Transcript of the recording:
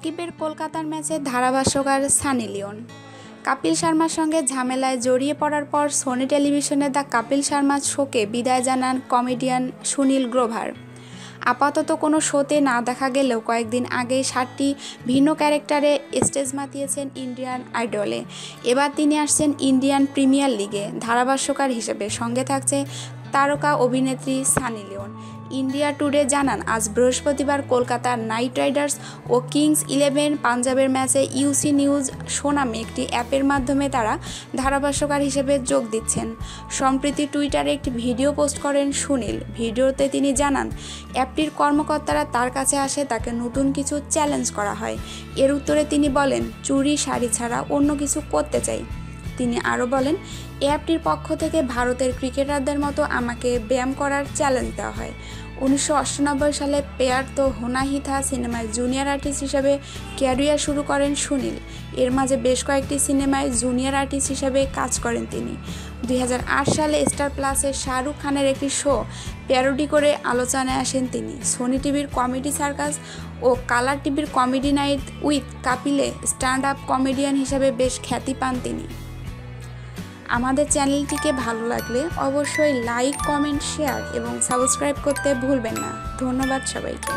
সাকিবের কলকাতার ম্যাচে ধারাভাষ্যকার সানি লিওন। কপিল শর্মার সঙ্গে ঝামেলায় জড়িয়ে পড়ার পর সোনি টেলিভিশনে দ্য কপিল শর্মা শোকে বিদায় জানান কমেডিয়ান সুনীল গ্রোভার। আপাতত কোনো শোতে না দেখা গেলেও কয়েকদিন আগে 7টি ভিন্ন ক্যারেক্টারে স্টেজ মাতিয়েছেন ইন্ডিয়ান আইডলে। এবার তিনি আসছেন ইন্ডিয়ান প্রিমিয়ার লিগে ধারাভাষ্যকার হিসেবে। সঙ্গে থাকছে তারকা অভিনেত্রী সানি লিওন। ইন্ডিয়া টুডে জানান, আজ বৃহস্পতিবার কলকাতার নাইট রাইডার্স ও কিংস 11 পাঞ্জাবের ম্যাচে ইউসি নিউজ শো নামে একটি অ্যাপের মাধ্যমে তারা ধারাভাষ্যকার হিসেবে যোগ দিচ্ছেন। সম্প্রতি টুইটারে একটি ভিডিও পোস্ট করেন সুনীল। ভিডিওতে তিনি জানান, অ্যাপটির কর্মকর্তারা তার কাছে আসে, তাকে নতুন কিছু চ্যালেঞ্জ করা হয়। এর উত্তরে তিনি বলেন, চুড়ি শাড়ি ছাড়া অন্য কিছু করতে চাই। তিনি আরও বলেন, অ্যাপটির পক্ষ থেকে ভারতের ক্রিকেটারদের মতো আমাকে ব্যায়াম করার চ্যালেঞ্জ দেওয়া হয়। 1998 সালে পেয়ার তো হোনা হি থা সিনেমায় জুনিয়র আর্টিস্ট হিসেবে ক্যারিয়ার শুরু করেন সুনীল। এর মাঝে বেশ কয়েকটি সিনেমায় জুনিয়র আর্টিস্ট হিসেবে কাজ করেন তিনি। 2008 সালে স্টার প্লাসের শাহরুখ খানের একটি শো প্যারোডি করে আলোচনায় আসেন তিনি। সোনি টিভির কমেডি সার্কাস ও কালার টিভির কমেডি নাইট উইথ কপিলে স্ট্যান্ড আপ কমেডিয়ান হিসেবে বেশ খ্যাতি পান তিনি। আমাদের চ্যানেলটিকে ভালো লাগলে অবশ্যই লাইক, কমেন্ট, শেয়ার এবং সাবস্ক্রাইব করতে ভুলবেন না। ধন্যবাদ সবাইকে।